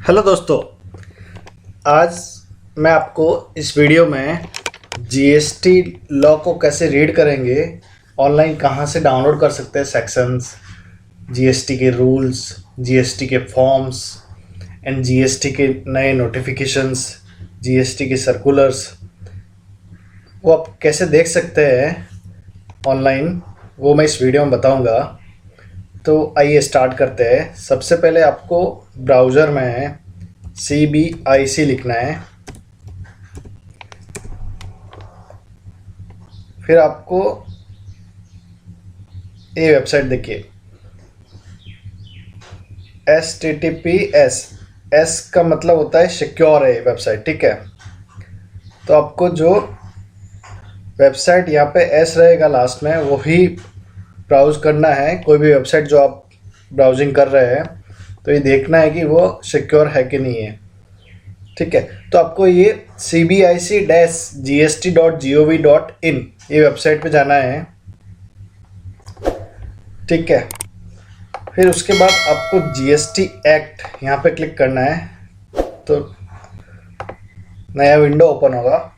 Hello दोस्तों। आज मैं आपको इस वीडियो में जीएसटी लॉ को कैसे रीड करेंगे, ऑनलाइन कहाँ से डाउनलोड कर सकते हैं सेक्शंस, जीएसटी के रूल्स, जीएसटी के फॉर्म्स एंड जीएसटी के नए नोटिफिकेशंस, जीएसटी के सर्कुलर्स, वो आप कैसे देख सकते हैं ऑनलाइन, वो मैं इस वीडियो में बताऊंगा। तो आइए स्टार्ट करते हैं। सबसे पहले आपको ब्राउज़र में CBIC लिखना है। फिर आपको ये वेबसाइट देखिए, HTTPS, S का मतलब होता है सिक्योर है वेबसाइट, ठीक है। तो आपको जो वेबसाइट यहाँ पे S रहेगा लास्ट में, वही ब्राउज करना है। कोई भी वेबसाइट जो आप ब्राउजिंग कर रहे हैं तो ये देखना है कि वो सिक्योर है कि नहीं है, ठीक है। तो आपको ये cbic-gst.gov.in ये वेबसाइट पे जाना है, ठीक है। फिर उसके बाद आपको जीएसटी एक्ट यहाँ पे क्लिक करना है, तो नया विंडो ओपन होगा।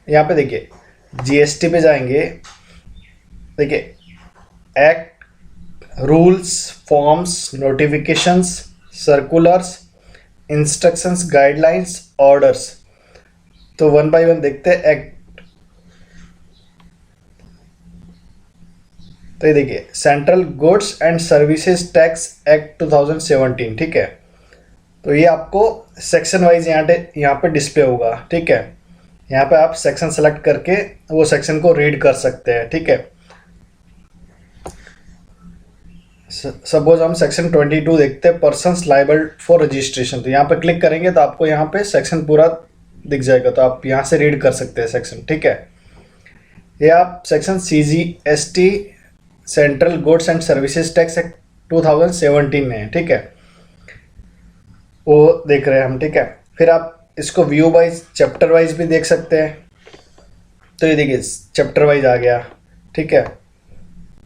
यहाँ पे देखिए, जीएसटी पे जाएंगे, देखिए act, rules, forms, notifications, circulars, instructions, guidelines, orders. तो वन बाय वन देखते हैं। एक्ट, तो ये देखिए central goods and services tax act 2017, ठीक है। तो ये आपको सेक्शन वाइज यहाँ पे डिस्प्ले होगा, ठीक है। यहाँ पे आप सेक्शन सेलेक्ट करके वो सेक्शन को रीड कर सकते हैं, ठीक है। सपोज हम सेक्शन 22 देखते हैं, पर्सन्स लायबल फॉर रजिस्ट्रेशन। तो यहाँ पे क्लिक करेंगे तो आपको यहाँ पे सेक्शन पूरा दिख जाएगा, तो आप यहाँ से रीड कर सकते हैं सेक्शन, ठीक है। ये आप section CGST central goods and services tax act 2017 में है, ठीक है, वो देख रहे हैं हम, ठीक है। फिर आप इसको व्यू वाइज, चैप्टर वाइज भी देख सकते हैं। तो ये देखिए चैप्टर वाइज आ गया, ठीक है।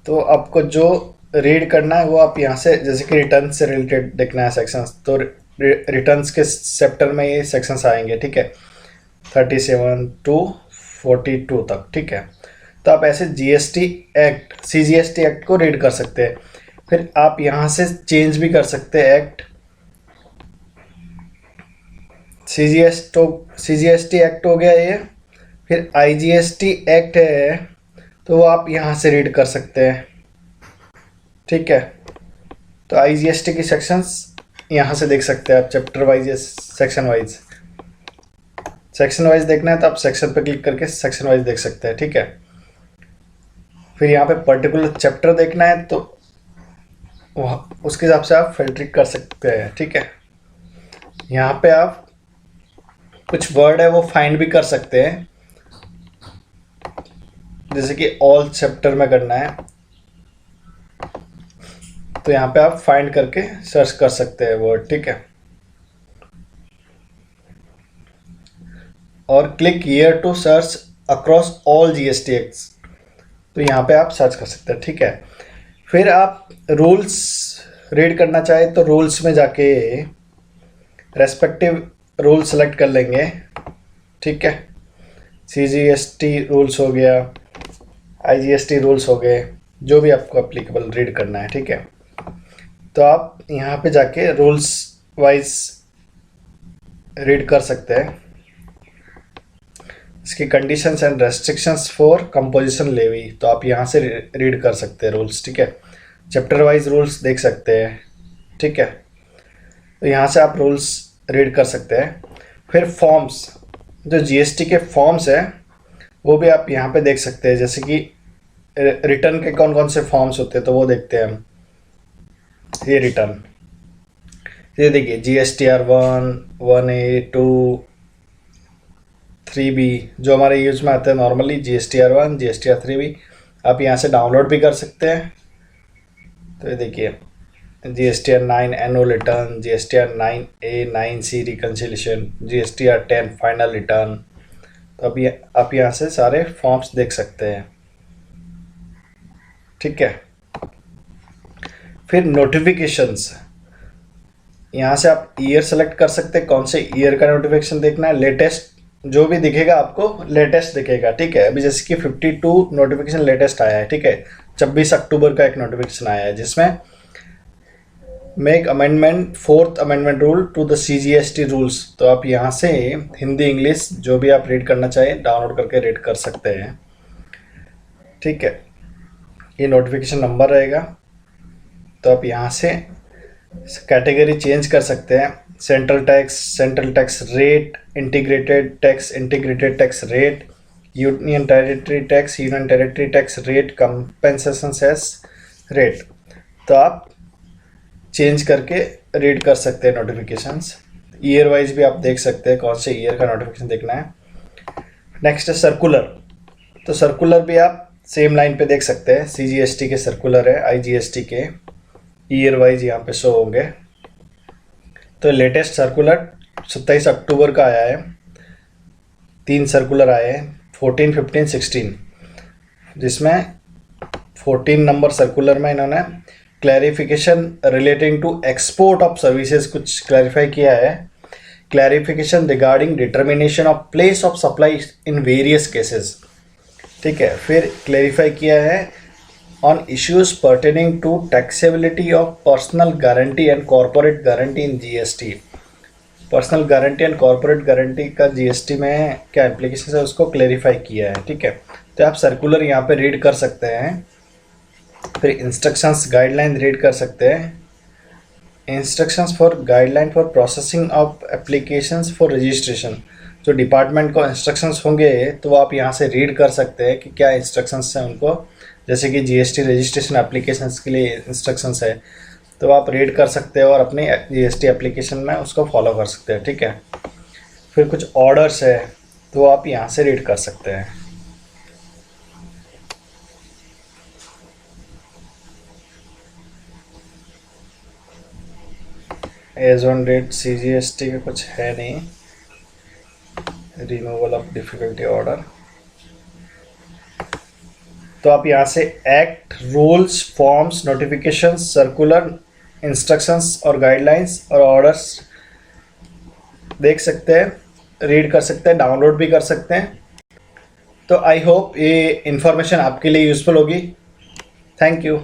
तो आपको जो रीड करना है वो आप यहाँ से, जैसे कि रिटर्न से रिलेटेड देखना है सेक्शंस, तो रिटर्न्स के चैप्टर में ये सेक्शंस आएंगे, ठीक है, 37 to 42 तक, ठीक है। तो आप ऐसे जीएसटी एक्ट, CGST एक्ट को रीड कर सकते हैं। फिर आप यहाँ से चेंज भी कर सकते हैं एक्ट। CGST एक्ट हो गया ये। फिर IGST एक्ट है, तो वो आप यहाँ से रीड कर सकते हैं, ठीक है। तो IGST की सेक्शंस यहाँ से देख सकते हैं आप, चैप्टर वाइज या सेक्शन वाइज। सेक्शन वाइज देखना है तो आप सेक्शन पर क्लिक करके सेक्शन वाइज देख सकते हैं, ठीक है। फिर यहाँ पे पर्टिकुलर चैप्टर देखना है तो उसके हिसाब से आप फिल्टर कर सकते हैं, ठीक है। यहाँ पे आप कुछ वर्ड है वो फाइंड भी कर सकते हैं, जैसे कि ऑल चैप्टर में करना है तो यहाँ पे आप फाइंड करके सर्च कर सकते हैं वर्ड, ठीक है। और click here to search across all GST acts, तो यहाँ पे आप सर्च कर सकते हैं, ठीक है। फिर आप रूल्स रीड करना चाहे तो रूल्स में जाके रेस्पेक्टिव रूल सेलेक्ट कर लेंगे, ठीक है। CGST रूल्स हो गया, IGST रूल्स हो गए, जो भी आपको एप्लीकेबल रीड करना है, ठीक है। तो आप यहाँ पे जाके रूल्स वाइज रीड कर सकते हैं। इसकी conditions and restrictions for composition levy, तो आप यहाँ से रीड कर सकते हैं रूल्स, ठीक है। चैप्टर वाइज रूल्स देख सकते हैं, ठीक है। तो यहाँ से आप रूल्स रीड कर सकते हैं। फिर फॉर्म्स, जो जीएसटी के फॉर्म्स हैं वो भी आप यहाँ पे देख सकते हैं, जैसे कि रिटर्न के कौन कौन से फॉर्म्स होते हैं, तो वो देखते हैं हम। ये रिटर्न, ये देखिए GSTR1, 1A, 2, 3B जो हमारे यूज में आते हैं नॉर्मली, GSTR1, GSTR3B आप यहाँ से डाउनलोड भी कर सकते हैं, तो ये देखिए GSTR 9 annual return, GSTR 9A 9C reconciliation, GSTR 10 final return. तो अभी आप यहाँ से सारे फॉर्म्स देख सकते हैं, ठीक है। फिर नोटिफिकेशंस, यहाँ से आप ईयर सेलेक्ट कर सकते हैं, कौन से ईयर का नोटिफिकेशन देखना है। लेटेस्ट जो भी दिखेगा आपको लेटेस्ट दिखेगा, ठीक है। अभी जैसे कि 52 नोटिफिकेशन लेटेस्ट आया है, ठीक है। 26 अक्टूबर का एक नोटिफिकेशन आया है जिसमें make amendment 4th amendment rule to the CGST rules. तो आप यहाँ से हिंदी इंग्लिश जो भी आप रीड करना चाहें डाउनलोड करके रीड कर सकते हैं, ठीक है। ये नोटिफिकेशन नंबर रहेगा। तो आप यहाँ से कैटेगरी चेंज कर सकते हैं, central tax rate, integrated tax rate, union territory tax rate, compensation cess rate. तो आप चेंज करके रीड कर सकते हैं नोटिफिकेशंस। ईयर वाइज भी आप देख सकते हैं कौन से ईयर का नोटिफिकेशन देखना है। नेक्स्ट है सर्कुलर। तो सर्कुलर भी आप सेम लाइन पे देख सकते हैं, CGST के सर्कुलर है, IGST के ईयर वाइज यहाँ पे शो होंगे। तो लेटेस्ट सर्कुलर 27 अक्टूबर का आया है। 3 सर्कुलर आए हैं, 14, 15, 16, जिसमें 14 नंबर सर्कुलर में इन्होंने clarification relating to export of services कुछ क्लैरिफाई किया है। Clarification regarding determination of place of supply in various cases, ठीक है। फिर क्लैरिफाई किया है on issues pertaining to taxability of personal guarantee and corporate guarantee in GST। Personal guarantee and corporate guarantee का GST में क्या इम्प्लीकेशन है उसको क्लैरिफाई किया है, ठीक है। तो आप सर्कुलर यहाँ पे रीड कर सकते हैं। फिर इंस्ट्रक्शंस गाइडलाइन रीड कर सकते हैं। Instructions for guideline for processing of applications for registration. जो डिपार्टमेंट को इंस्ट्रक्शंस होंगे तो आप यहाँ से रीड कर सकते हैं कि क्या इंस्ट्रक्शंस हैं उनको, जैसे कि GST रजिस्ट्रेशन एप्लीकेशंस के लिए इंस्ट्रक्शंस है तो आप रीड कर सकते हैं और अपनी GST एप्लीकेशन में उसको फॉलो कर सकते हैं, ठीक है। फिर कुछ ऑर्डर्स है तो आप यहाँ से रीड कर सकते हैं। एज ऑन डेट CGST का कुछ है नहीं, रिमूवल ऑफ डिफिकल्टी ऑर्डर। तो आप यहाँ से act, rules, forms, notifications, circular, instructions और गाइडलाइंस और ऑर्डर्स देख सकते हैं, रीड कर सकते हैं, डाउनलोड भी कर सकते हैं। तो आई होप ये इन्फॉर्मेशन आपके लिए यूज़फुल होगी। Thank you.